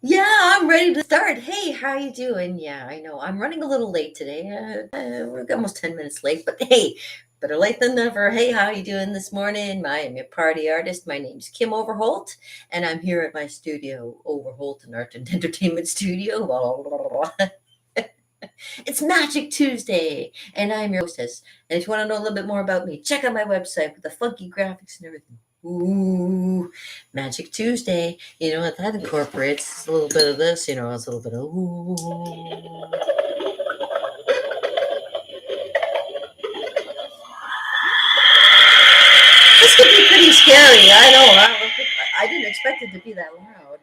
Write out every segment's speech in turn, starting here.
Yeah, I'm ready to start. Hey, how you doing? Yeah, I know I'm running a little late today. We're almost 10 minutes late, but hey, better late than never. Hey, how you doing this morning? I am a party artist. My name's Kim Overholt, and I'm here at my studio, Overholt and Art and Entertainment Studio. Blah, blah, blah, blah. It's Magic Tuesday, and I'm your hostess. And if you want to know a little bit more about me, check out my website with the funky graphics and everything. Ooh, Magic Tuesday. You know what that incorporates? A little bit of this, it's a little bit of ooh. This could be pretty scary. I know. I didn't expect it to be that loud.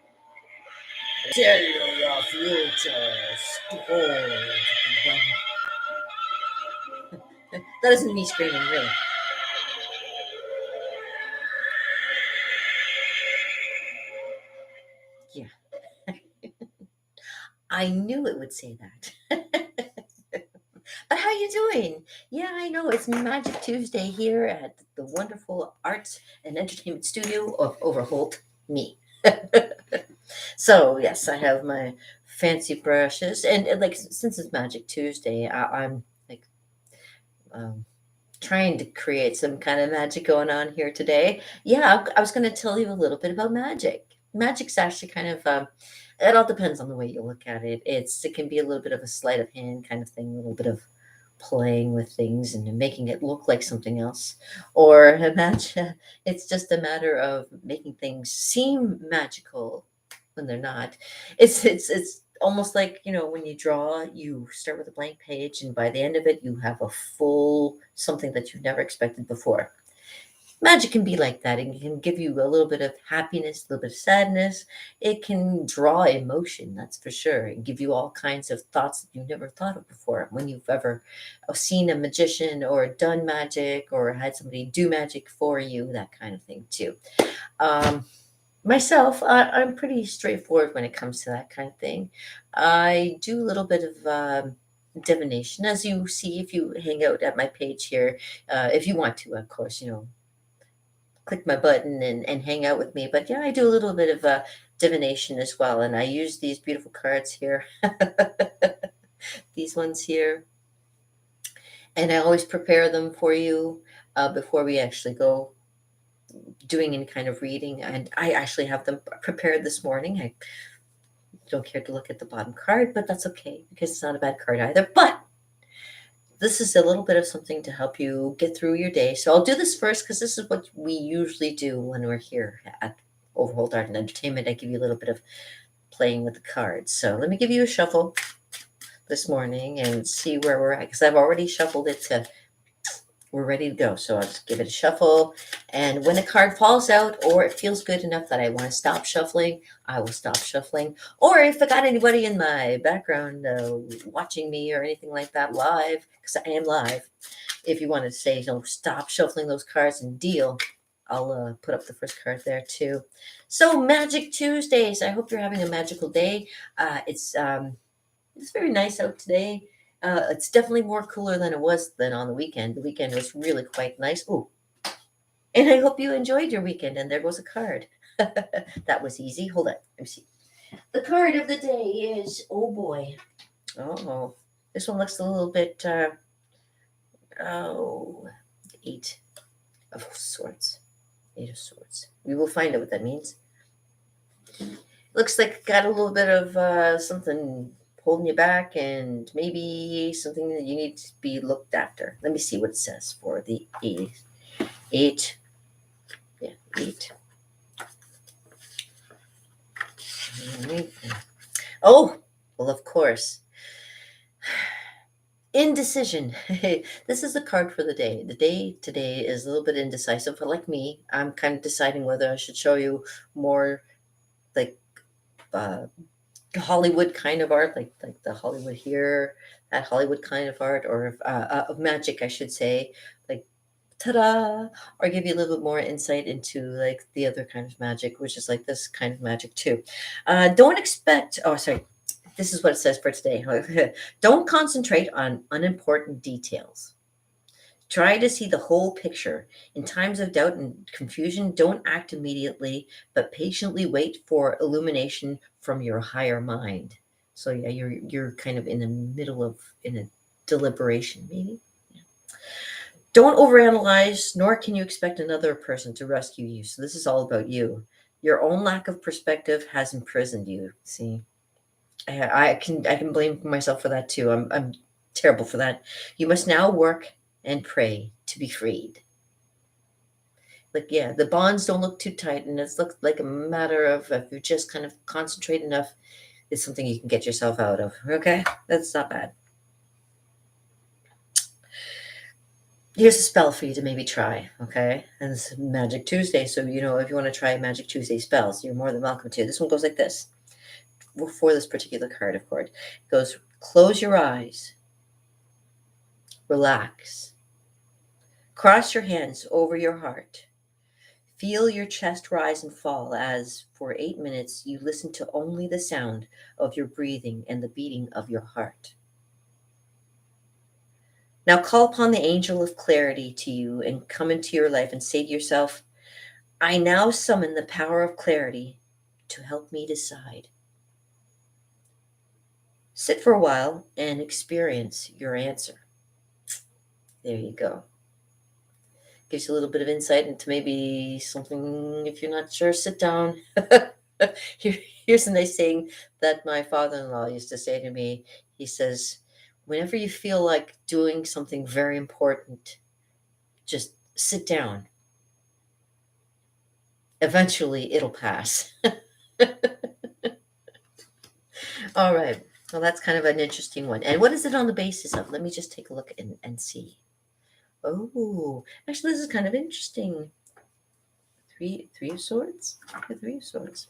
Tell you your future. That isn't me screaming, really. Yeah, I knew it would say that. But how you doing? Yeah, I know it's Magic Tuesday here at the wonderful Arts and Entertainment Studio of Overholt. Me. So yes, I have my fancy brushes, and like since it's Magic Tuesday, I'm like um, trying to create some kind of magic going on here today. Yeah, I was going to tell you a little bit about magic. Magic's actually kind of it all depends on the way you look at it. It can be a little bit of a sleight of hand kind of thing, a little bit of playing with things and making it look like something else, or imagine it's just a matter of making things seem magical when they're not. It's almost like, when you draw, you start with a blank page, and by the end of it you have a full something that you've never expected before. Magic can be like that. It can give you a little bit of happiness, a little bit of sadness. It can draw emotion, that's for sure, and give you all kinds of thoughts that you've never thought of before. When you've ever seen a magician or done magic or had somebody do magic for you, that kind of thing too. Um, Myself, I'm pretty straightforward when it comes to that kind of thing. I do a little bit of divination, as you see if you hang out at my page here. If you want to, of course, click my button and hang out with me. But yeah, I do a little bit of divination as well. And I use these beautiful cards here, these ones here. And I always prepare them for you before we actually go doing any kind of reading. And I actually have them prepared this morning. I don't care to look at the bottom card, but that's okay because it's not a bad card either. But this is a little bit of something to help you get through your day. So I'll do this first because this is what we usually do when we're here at Overhold Art and Entertainment. I give you a little bit of playing with the cards. So let me give you a shuffle this morning and see where we're at because I've already shuffled it to we're ready to go. So I'll just give it a shuffle. And when a card falls out or it feels good enough that I want to stop shuffling, I will stop shuffling. Or if I got anybody in my background watching me or anything like that live, because I am live, if you want to say, stop shuffling those cards and deal, I'll put up the first card there too. So Magic Tuesdays. I hope you're having a magical day. It's very nice out today. It's definitely more cooler than it was than on the weekend. The weekend was really quite nice. Ooh, and I hope you enjoyed your weekend. And there goes a card. That was easy. Hold on. Let me see. The card of the day is, oh boy. Oh, this one looks a little bit, oh, eight of swords. Eight of swords. We will find out what that means. Looks like got a little bit of something holding you back and maybe something that you need to be looked after. Let me see what it says for the eight. Eight. Yeah, eight. Oh, well, of course. Indecision. This is the card for the day. The day today is a little bit indecisive, but like me, I'm kind of deciding whether I should show you more like uh, Hollywood kind of art, like the Hollywood here, that Hollywood kind of art, or of magic, I should say, like ta-da, or give you a little bit more insight into like the other kind of magic, which is like this kind of magic too. Don't expect. Oh, sorry. This is what it says for today. Don't concentrate on unimportant details. Try to see the whole picture. In times of doubt and confusion, don't act immediately, but patiently wait for illumination from your higher mind. So yeah, you're kind of in the middle of in a deliberation, maybe. Don't overanalyze, nor can you expect another person to rescue you. So this is all about you. Your own lack of perspective has imprisoned you. See, I can blame myself for that too. I'm terrible for that. You must now work and pray to be freed. Like, yeah, the bonds don't look too tight, and it's looked like a matter of if you just kind of concentrate enough, it's something you can get yourself out of. Okay, that's not bad. Here's a spell for you to maybe try. Okay, and it's Magic Tuesday, so if you want to try Magic Tuesday spells, you're more than welcome to. This one goes like this. For this particular card, of course, it goes: close your eyes, relax, cross your hands over your heart. Feel your chest rise and fall as, for 8 minutes, you listen to only the sound of your breathing and the beating of your heart. Now call upon the angel of clarity to you and come into your life and say to yourself, I now summon the power of clarity to help me decide. Sit for a while and experience your answer. There you go. Gives you a little bit of insight into maybe something. If you're not sure, sit down. Here's a nice saying that my father-in-law used to say to me. He says, whenever you feel like doing something very important, just sit down. Eventually it'll pass. All right. Well, that's kind of an interesting one. And what is it on the basis of? Let me just take a look and see. Oh, actually, this is kind of interesting. Three of swords? The Three of Swords.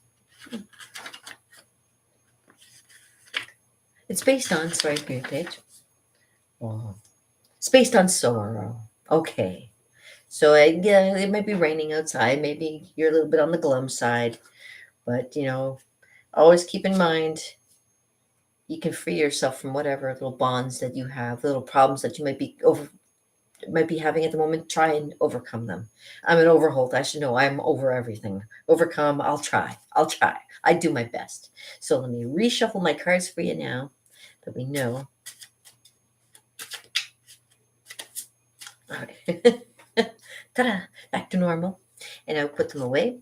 It's based on, sorry, green page. Oh, it's based on sorrow. Okay. So, yeah, it might be raining outside. Maybe you're a little bit on the glum side. But, always keep in mind you can free yourself from whatever little bonds that you have, little problems that you might be having at the moment. Try and overcome them. I'm an Overholt. I should know I'm over everything. Overcome. I'll try. I do my best. So let me reshuffle my cards for you now that we know. All right. Ta-da! Back to normal. And I'll put them away.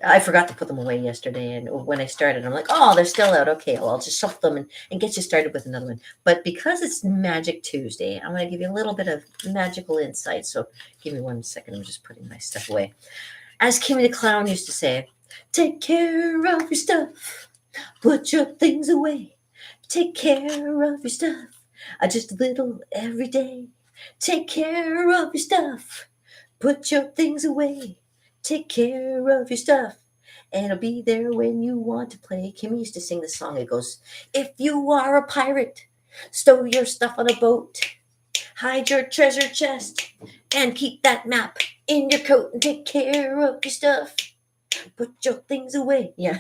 I forgot to put them away yesterday, and when I started, I'm like, oh, they're still out. Okay, well, I'll just shuffle them and get you started with another one. But because it's Magic Tuesday, I'm going to give you a little bit of magical insight. So give me 1 second. I'm just putting my stuff away. As Kimmy the Clown used to say, take care of your stuff. Put your things away. Take care of your stuff. Just a little every day. Take care of your stuff. Put your things away. Take care of your stuff. And I'll be there when you want to play. Kimmy used to sing the song. It goes, if you are a pirate, stow your stuff on a boat. Hide your treasure chest and keep that map in your coat and take care of your stuff. Put your things away. Yeah.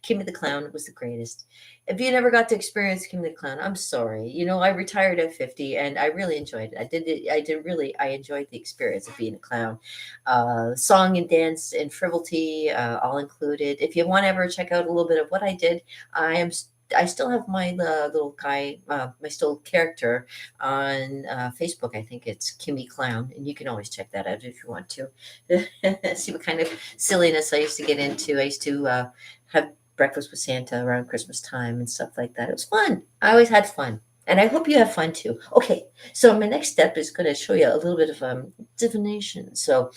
Kimmy the Clown was the greatest. If you never got to experience Kimmy the Clown, I'm sorry. I retired at 50 and I really enjoyed it. I enjoyed the experience of being a clown. Song and dance and frivolity, all included. If you want to ever check out a little bit of what I did, I still have my little guy, my still character on Facebook. I think it's Kimmy Clown, and you can always check that out if you want to. See what kind of silliness I used to get into. I used to have breakfast with Santa around Christmas time and stuff like that. It was fun. I always had fun. And I hope you have fun too. Okay, so my next step is going to show you a little bit of divination. So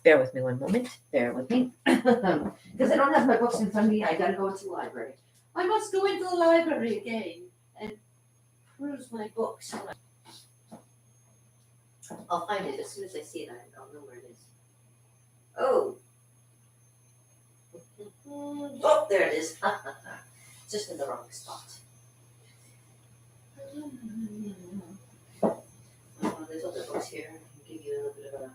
bear with me one moment. Bear with me. Because I don't have my books in front of me. I got to go into the library. I must go into the library again and peruse my books. I'll find it as soon as I see it. I'll know where it is. Oh. Oh, there it is. Just in the wrong spot. Oh, there's other books here. I can give you a little bit of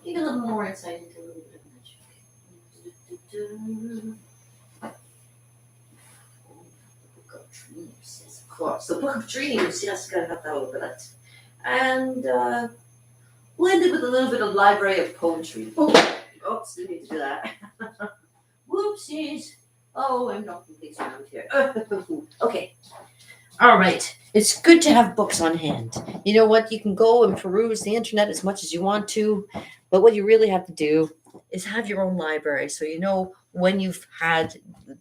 give you a little more insight into a little bit of magic. Book of Dreams, yes, of course. books. The Book of Dreams. Yes, gotta have that over that. And blended with a little bit of library of poetry. Oh, oops, didn't need to do that. Whoopsies. Oh, I'm knocking things around here. Okay. All right. It's good to have books on hand. You know what? You can go and peruse the internet as much as you want to, but what you really have to do is have your own library so you know when you've had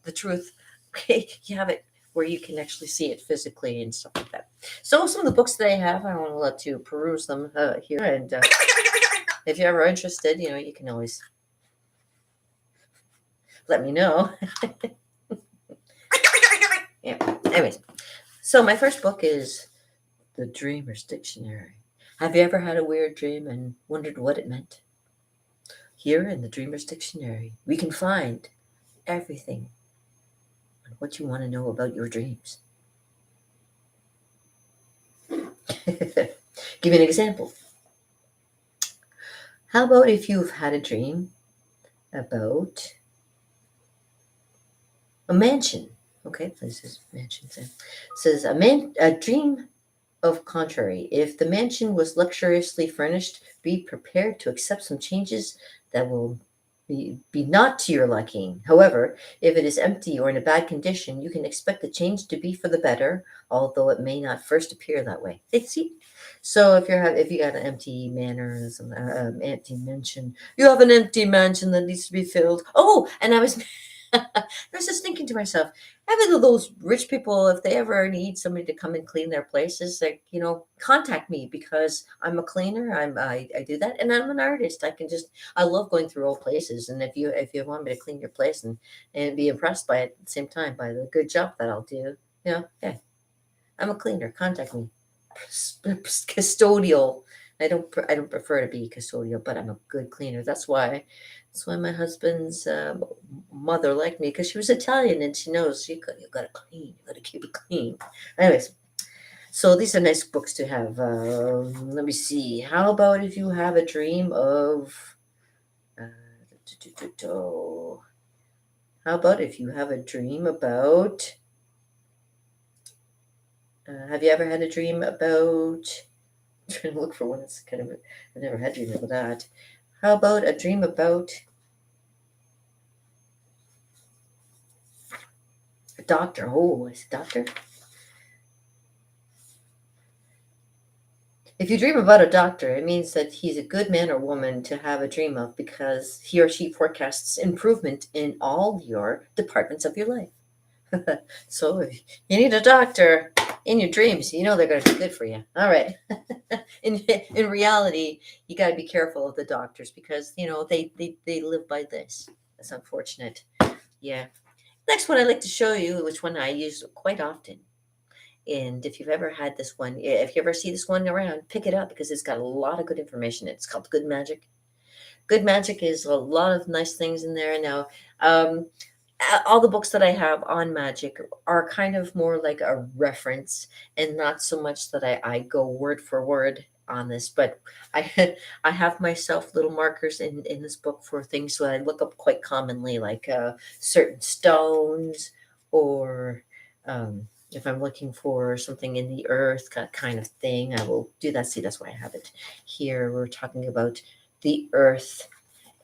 the truth. Okay, you have it where you can actually see it physically and stuff like that. So some of the books that I have, I want to let you peruse them here, and if you're ever interested, you can always let me know. Yeah. Anyways, so my first book is The Dreamer's Dictionary. Have you ever had a weird dream and wondered what it meant? Here in The Dreamer's Dictionary, we can find everything on what you want to know about your dreams. Give you an example. How about if you've had a dream about a mansion? Okay, this is mansion. It says a dream of contrary. If the mansion was luxuriously furnished, be prepared to accept some changes that will be not to your liking. However, if it is empty or in a bad condition, you can expect the change to be for the better, although it may not first appear that way. See? So if you got an empty manor, some empty mansion, you have an empty mansion that needs to be filled. Oh, and I was I was just thinking to myself, ever those rich people, if they ever need somebody to come and clean their places, like, contact me because I'm a cleaner. I do that, and I'm an artist. I love going through old places, and if you want me to clean your place and be impressed by it at the same time by the good job that I'll do, yeah, I'm a cleaner. Contact me. Custodial. I don't prefer to be custodial, but I'm a good cleaner. That's why my husband's mother liked me, because she was Italian and she knows you gotta clean. You gotta keep it clean. Anyways, so these are nice books to have. Let me see. How about if you have a dream of? Uh, How about if you have a dream about? Have you ever had a dream about? I'm trying to look for one that's kind of. I've never had a dream about that. How about a dream about a doctor? Oh, is it doctor? If you dream about a doctor, it means that he's a good man or woman to have a dream of, because he or she forecasts improvement in all your departments of your life. So if you need a doctor in your dreams, they're going to be good for you. All right. in reality, you got to be careful of the doctors, because they live by this. That's unfortunate. Yeah. Next one I'd like to show you, which one I use quite often. And if you've ever had this one, if you ever see this one around, pick it up, because it's got a lot of good information. It's called Good Magic. Good Magic is a lot of nice things in there. Now, all the books that I have on magic are kind of more like a reference, and not so much that I go word for word on this, but I I have myself little markers in this book for things that I look up quite commonly, like certain stones, or if I'm looking for something in the earth kind of thing, I will do that. See, that's why I have it here. We're talking about the earth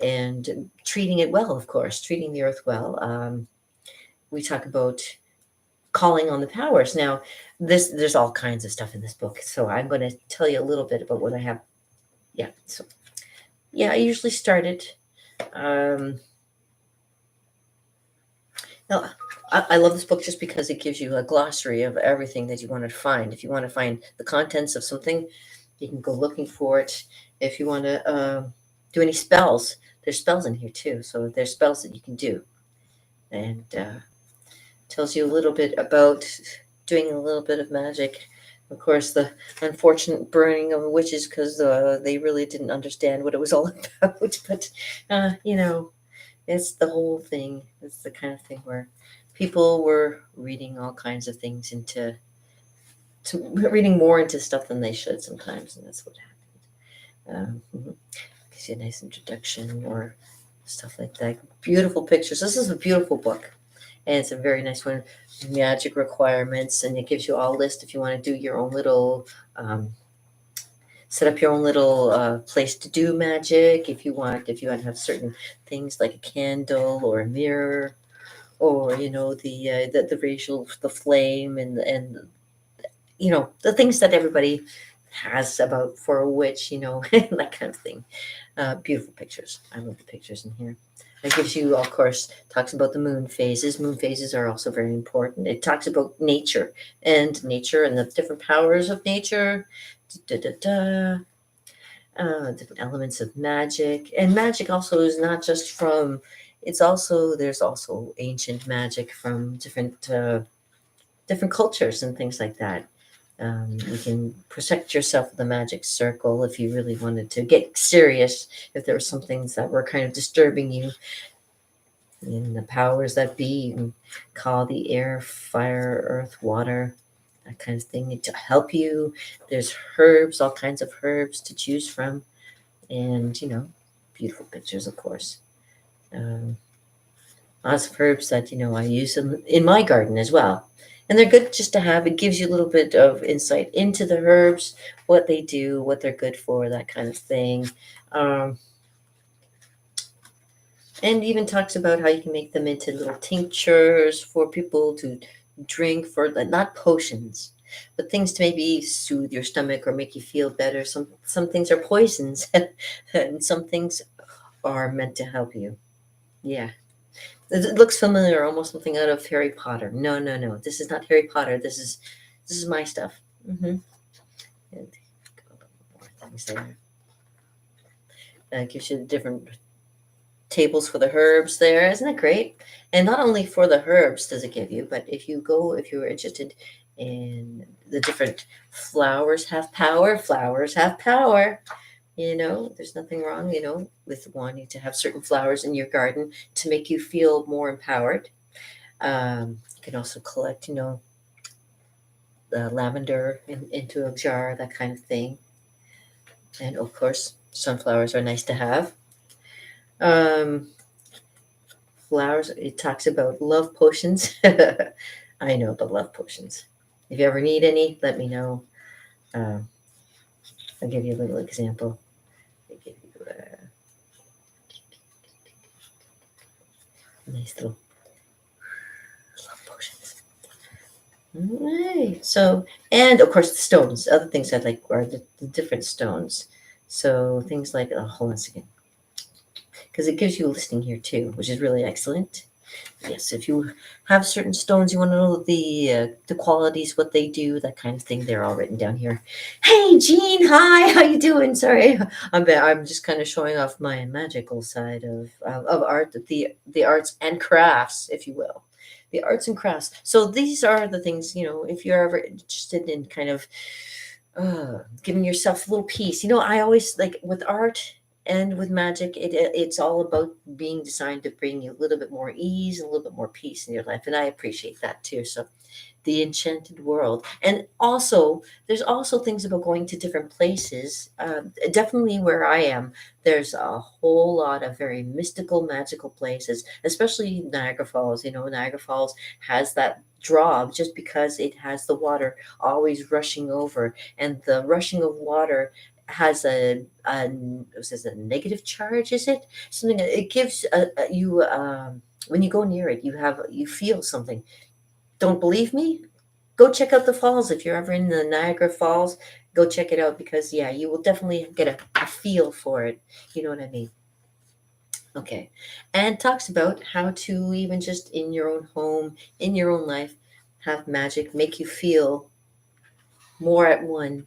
and treating it well, of course, treating the earth well. We talk about calling on the powers. Now, there's all kinds of stuff in this book, so I'm going to tell you a little bit about what I have. Yeah, so I usually start it. Now, I love this book just because it gives you a glossary of everything that you want to find. If you want to find the contents of something, you can go looking for it. If you want to do any spells, there's spells in here too. So there's spells that you can do, and tells you a little bit about doing a little bit of magic. Of course, the unfortunate burning of witches, because they really didn't understand what it was all about. But it's the whole thing. It's the kind of thing where people were reading all kinds of things reading more into stuff than they should sometimes, and that's what happened. Gives you a nice introduction or stuff like that. Beautiful pictures. This is a beautiful book, and it's a very nice one. magic requirements, and it gives you all list if you want to do your own little set up your own little place to do magic. If you want to have certain things like a candle or a mirror, or the racial, the flame, and the things that everybody has about for a witch, that kind of thing. Beautiful pictures. I love the pictures in here. It gives you, of course, talks about the moon phases. Moon phases are also very important. It talks about nature and the different powers of nature. Da, da, da, different elements of magic. And magic also is not just from, there's also ancient magic from different cultures and things like that. You can protect yourself with a magic circle if you really wanted to get serious, if there were some things that were kind of disturbing you. And the powers that be, you can call the air, fire, earth, water, that kind of thing to help you. There's herbs, all kinds of herbs to choose from, and beautiful pictures, of course. Um, Lots of herbs that I use in my garden as well, and they're good just to have. It gives you a little bit of insight into the herbs, what they do, what they're good for, that kind of thing. Um, and even talks about how you can make them into little tinctures for people to drink, for not potions, but things to maybe soothe your stomach or make you feel better. Some things are poisons, and some things are meant to help you. Yeah. It looks familiar, almost something out of Harry Potter. No, no, no. This is not Harry Potter. This is my stuff. Mm-hmm. And more things there. That gives you the different tables for the herbs there. Isn't that great? And not only for the herbs does it give you, but if you're interested in the different flowers have power. Flowers have power. There's nothing wrong, with wanting to have certain flowers in your garden to make you feel more empowered. You can also collect, the lavender into a jar, that kind of thing. And of course, sunflowers are nice to have. Um, Flowers, it talks about love potions. I know about love potions. If you ever need any, let me know. Um, I'll give you a little example. I'll give you a nice little love potions. Right. So, and of course, the stones. Other things I like are the different stones. So things like, oh, hold on a second, because it gives you a listing here too, which is really excellent. Yes, if you have certain stones, you want to know the qualities, what they do, that kind of thing. They're all written down here. Hey, Jean, hi, how you doing? Sorry, I'm just kind of showing off my magical side of art, the arts and crafts, if you will, the arts and crafts. So these are the things, if you're ever interested in kind of giving yourself a little peace. I always like with art and with magic, it's all about being designed to bring you a little bit more ease and a little bit more peace in your life, and I appreciate that too. So the enchanted world, and also there's also things about going to different places. Definitely where I am, there's a whole lot of very mystical, magical places, especially Niagara Falls. Niagara Falls has that draw just because it has the water always rushing over, and the rushing of water has it says a negative charge, is it something? It gives you when you go near it, you feel something. Don't believe me? Go check out the falls. If you're ever in the Niagara Falls, go check it out, because yeah, you will definitely get a feel for it. You know what I mean? Okay. And talks about how to, even just in your own home, in your own life, have magic make you feel more at one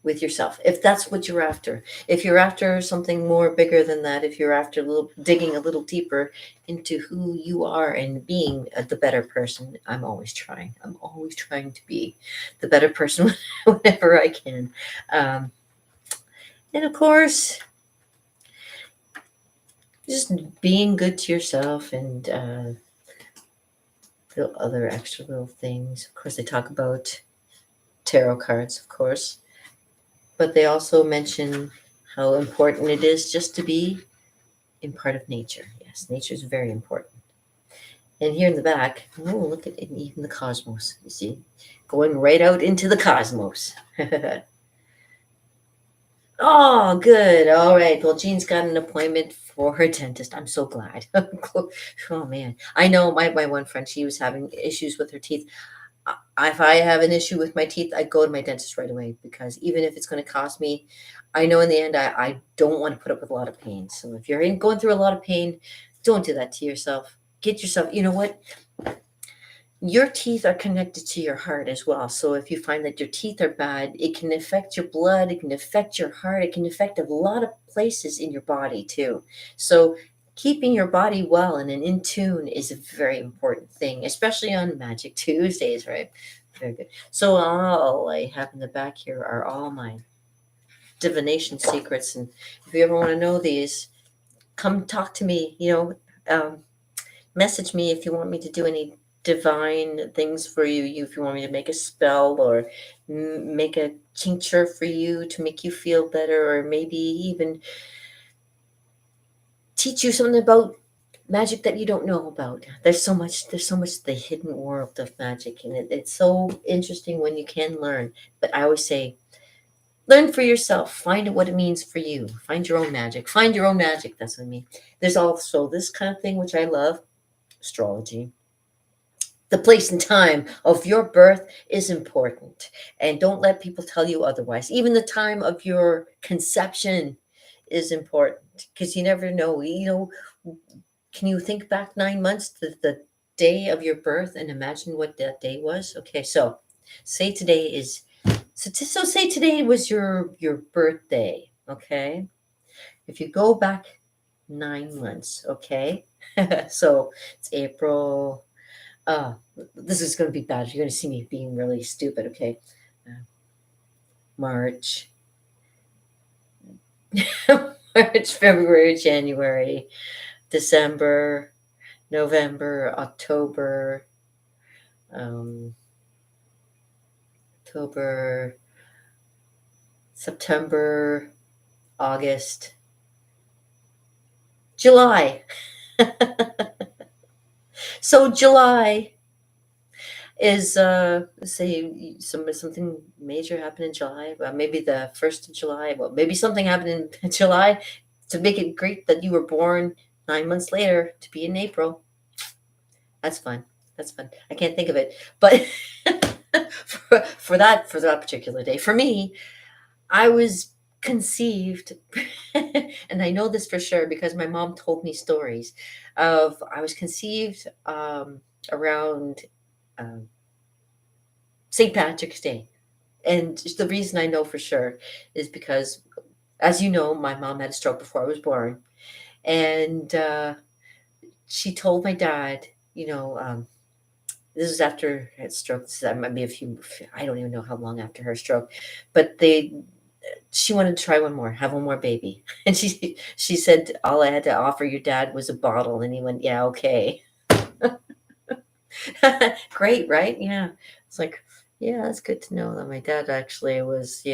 with yourself, if that's what you're after. If you're after something more bigger than that, if you're after digging a little deeper into who you are and being the better person, I'm always trying to be the better person whenever I can. um, and of course, just being good to yourself, and the other extra little things. Of course, they talk about tarot cards, of course, but they also mention how important it is just to be in part of nature. Yes, nature is very important. And here in the back, oh, look at it, even the cosmos. You see, going right out into the cosmos. Oh, good. All right. Well, Jean's got an appointment for her dentist. I'm so glad. Oh man, I know my one friend. She was having issues with her teeth. If I have an issue with my teeth, I go to my dentist right away because even if it's going to cost me, I know in the end I don't want to put up with a lot of pain. So if you're going through a lot of pain, don't do that to yourself. Get yourself. You know what? Your teeth are connected to your heart as well. So if you find that your teeth are bad, it can affect your blood, it can affect your heart, it can affect a lot of places in your body too. So keeping your body well and in tune is a very important thing, especially on Magic Tuesdays, right? Very good. So all I have in the back here are all my divination secrets, and if you ever want to know these, come talk to me. Message me if you want me to do any divine things for you. If you want me to make a spell or make a tincture for you to make you feel better, or maybe even teach you something about magic that you don't know about. There's so much the hidden world of magic, and it's so interesting when you can learn. But I always say, learn for yourself. Find what it means for you. Find your own magic. Find your own magic. That's what I mean. There's also this kind of thing which I love, astrology. The place and time of your birth is important, and don't let people tell you otherwise. Even the time of your conception is important, because you never know. Can you think back 9 months to the day of your birth and imagine what that day was? Okay, so say today is so say today was your birthday. Okay, if you go back 9 months, okay, so it's April. This is going to be bad. You're going to see me being really stupid. Okay, uh, March, March, February, January, December, November, October, um, October, September, August, July. So July is say something major happened in July. Well, maybe the 1st of July. Well, maybe something happened in July to make it great that you were born 9 months later to be in April. That's fun. That's fun. I can't think of it, but for that particular day, for me, I was conceived, and I know this for sure because my mom told me stories of I was conceived around um, St. Patrick's Day. And the reason I know for sure is because, as you know, my mom had a stroke before I was born. And she told my dad, this is after her stroke. That might be I don't even know how long after her stroke. But she wanted to try one more, have one more baby. And she said, all I had to offer your dad was a bottle. And he went, yeah, okay. Great, right? Yeah. It's like, yeah, that's good to know that my dad actually was.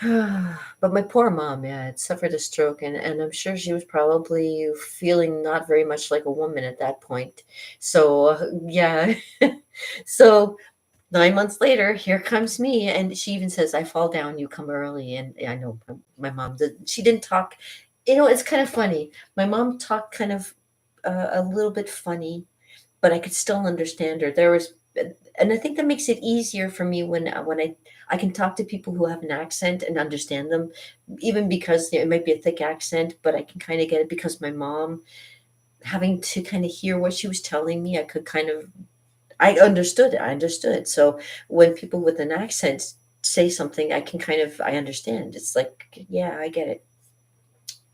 But my poor mom, yeah, had suffered a stroke, and I'm sure she was probably feeling not very much like a woman at that point. So, yeah. So 9 months later, here comes me, and she even says, "I fall down, you come early." And I know my mom did. She didn't talk. It's kind of funny. My mom talked kind of a little bit funny, but I could still understand her. And I think that makes it easier for me when I can talk to people who have an accent and understand them, even because it might be a thick accent, but I can kind of get it because my mom having to kind of hear what she was telling me, I understood it. I understood. So when people with an accent say something, I understand. It's like, yeah, I get it,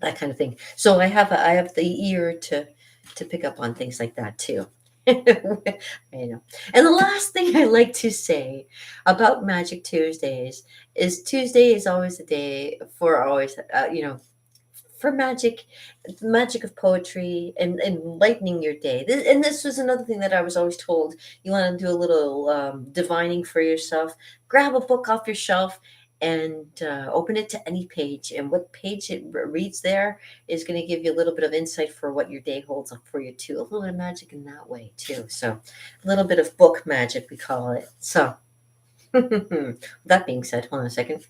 that kind of thing. So I have the ear to pick up on things like that too. I know. And the last thing I like to say about Magic Tuesdays is Tuesday is always a day for always, for magic of poetry and enlightening your day. And this was another thing that I was always told. You want to do a little divining for yourself, grab a book off your shelf and open it to any page. And what page it reads there is going to give you a little bit of insight for what your day holds up for you, too. A little bit of magic in that way, too. So, a little bit of book magic, we call it. So, that being said, hold on a second.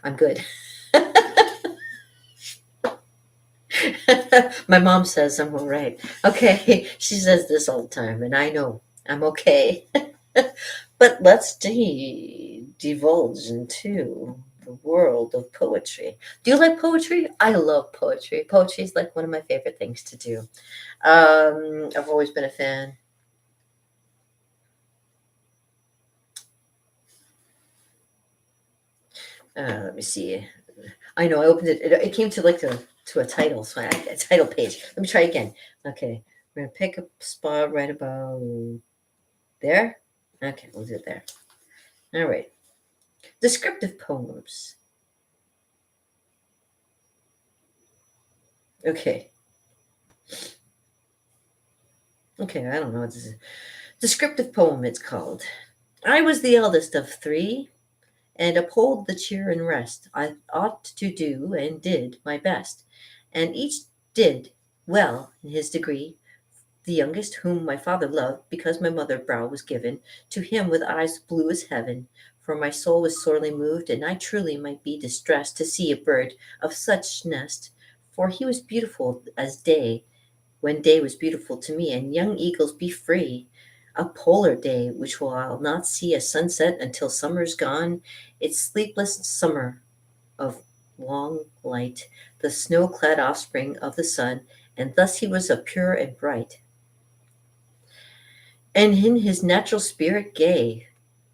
I'm good. My mom says I'm all right. Okay, she says this all the time, and I know I'm okay. But let's divulge into the world of poetry. Do you like poetry? I love poetry. Poetry is like one of my favorite things to do. I've always been a fan. Let me see. I know I opened it. It came to like to a title, so a title page. Let me try again. Okay, we're gonna pick a spot right about there. Okay, we'll do it there. All right. Descriptive poems. Okay. Okay, I don't know what this is. Descriptive poem, it's called. I was the eldest of three, and uphold the cheer and rest. I ought to do and did my best, and each did well in his degree. The youngest, whom my father loved, because my mother brow was given to him with eyes blue as heaven. For my soul was sorely moved, and I truly might be distressed to see a bird of such nest. For he was beautiful as day, when day was beautiful to me, and young eagles be free. A polar day, which will I'll not see a sunset until summer's gone, its sleepless summer of long light, the snow-clad offspring of the sun, and thus he was a pure and bright, and in his natural spirit gay,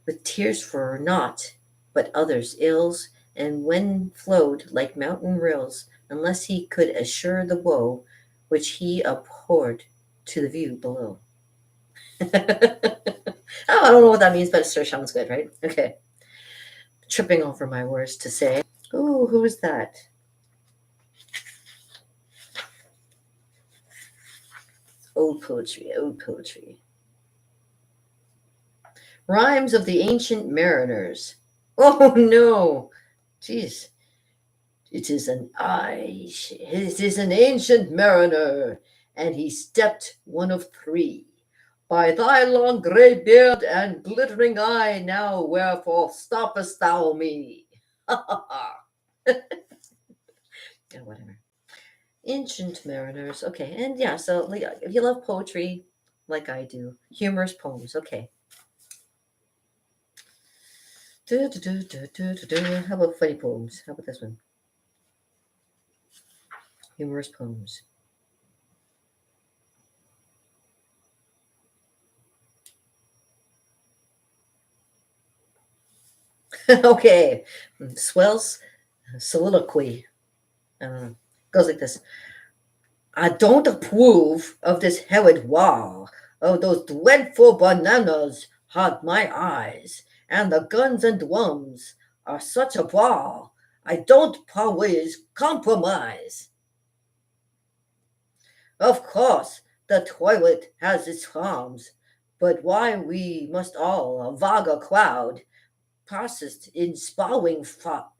with tears for naught but others' ills, and when flowed like mountain rills, unless he could assure the woe which he abhorred to the view below. Oh, I don't know what that means, but it sure sounds good, right? Okay. Tripping over my words to say. Ooh, who is that? Old poetry, old poetry. Rhymes of the Ancient Mariners. Oh no! Jeez. It is an ancient mariner, and he stepped one of three. By thy long grey beard and glittering eye, now wherefore stoppest thou me? Ha ha ha. Yeah, whatever. Ancient mariners. Okay, and yeah, so like, if you love poetry, like I do, humorous poems. Okay. How about funny poems? How about this one? Humorous poems. Okay. Swells soliloquy. Goes like this. I don't approve of this Herod war, of those dreadful bananas haunt my eyes, and the guns and drums are such a brawl. I don't always compromise. Of course, the toilet has its charms, but why we must all, a vulgar crowd, processed in spowing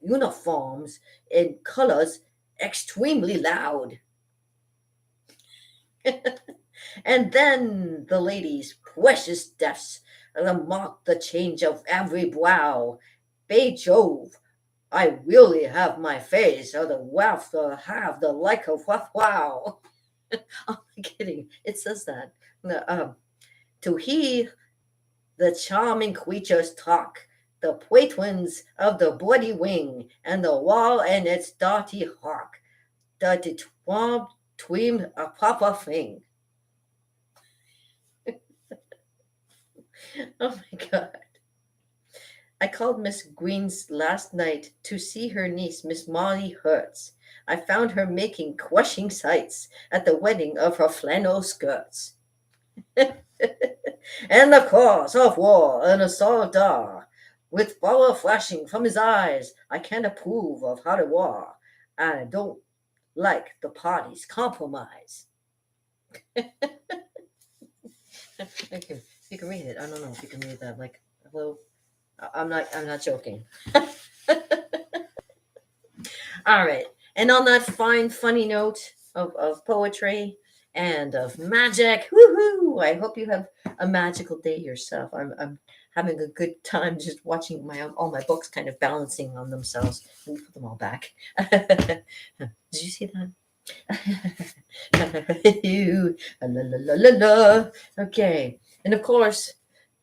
uniforms in colors extremely loud. And then the lady's precious deaths mark the change of every brow. Bay Jove, I really have my face, or the wealth to have the like of what wow. I'm kidding. It says that. No, to hear the charming creatures talk, the twins of the bloody wing, and the wall and its dirty hawk, the twomb tweam a proper thing. Oh my god. I called Miss Green's last night to see her niece, Miss Molly Hertz. I found her making crushing sights at the wedding of her flannel skirts. And the cause of war and a soldier, with fire flashing from his eyes, I can't approve of how to war. I don't like the party's compromise. Thank you. You can read it. I don't know if you can read that. Like, hello. I'm not joking. All right. And on that fine, funny note of poetry and of magic, woohoo! I hope you have a magical day yourself. I'm having a good time just watching all my books kind of balancing on themselves. Let me put them all back. Did you see that? You, la, la, la, la, la. Okay. And of course,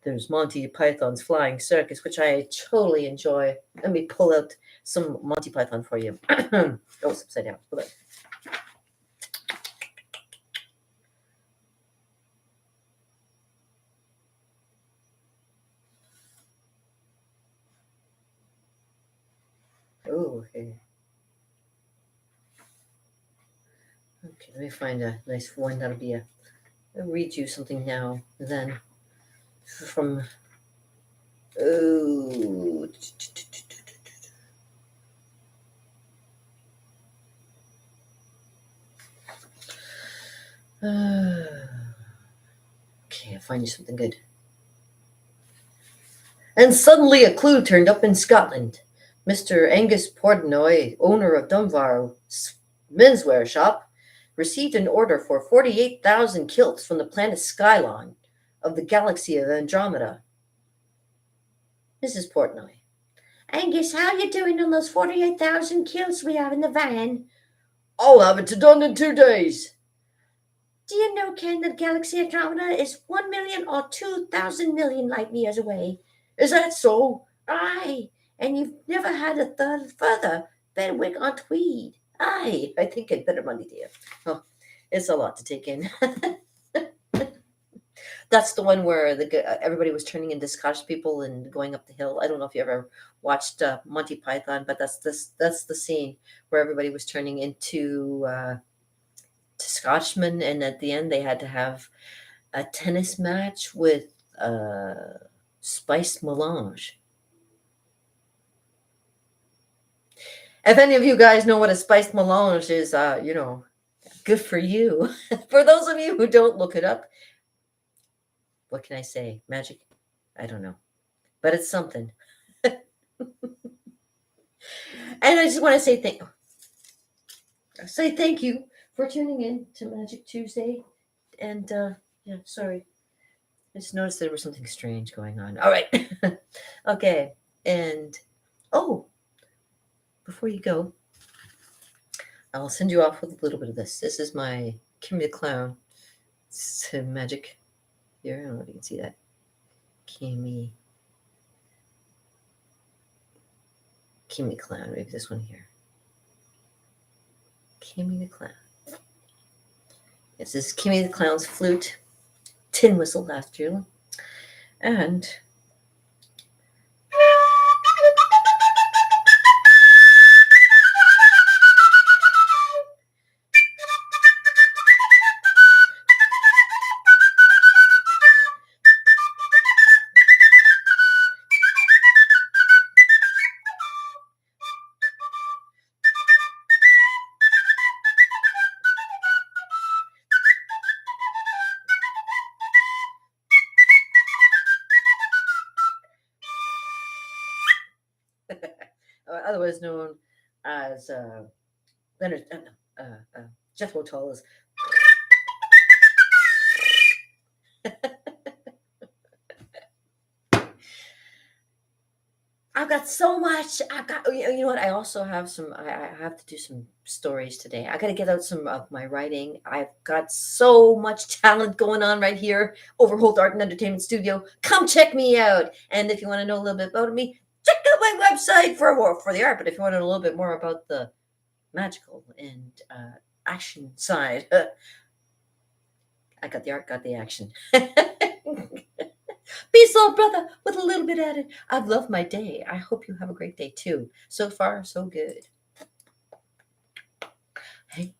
there's Monty Python's Flying Circus, which I totally enjoy. Let me pull out some Monty Python for you. Oh, it's upside down. Hold on. Oh, okay. Okay, let me find a nice one. That'll be I'll read you something now. Then from. Oh. Okay, I'll find you something good. And suddenly a clue turned up in Scotland. Mr. Angus Portnoy, owner of Dunvar's menswear shop, received an order for 48,000 kilts from the planet Skylon of the galaxy of Andromeda. Mrs. Portnoy. Angus, how you doing on those 48,000 kilts we have in the van? I'll have it done in 2 days. Do you know, Ken, that galaxy Andromeda is 1 million or 2,000 million light years away? Is that so? Aye, and you've never had a third further Benwick on Tweed. Aye, I think I'd better money, dear. Oh, it's a lot to take in. That's the one where everybody was turning into Scottish people and going up the hill. I don't know if you ever watched Monty Python, but that's the scene where everybody was turning into to Scotchmen, and at the end they had to have a tennis match with spiced melange. If any of you guys know what a spiced melange is, good for you. For those of you who don't, look it up. What can I say? Magic? I don't know. But it's something. And I just want to say thank you for tuning in to Magic Tuesday. And yeah, sorry. I just noticed there was something strange going on. All right. Okay. And before you go, I'll send you off with a little bit of this. This is my Kimmy the Clown. It's magic here. I don't know if you can see that. Kimmy Clown. Maybe this one here. Kimmy the Clown. Yes, this is Kimmy the Clown's flute. Tin whistle last year. And otherwise known as Leonard Jethro Tull's. I've got so much. You know what? I also have some. I have to do some stories today. I got to get out some of my writing. I've got so much talent going on right here. Overholt Art and Entertainment Studio. Come check me out. And if you want to know a little bit about me, check out my website for the art. But if you want to know a little bit more about the magical and action side, I got the art, got the action. Peace, old brother, with a little bit added. I've loved my day. I hope you have a great day too. So far, so good. Hey.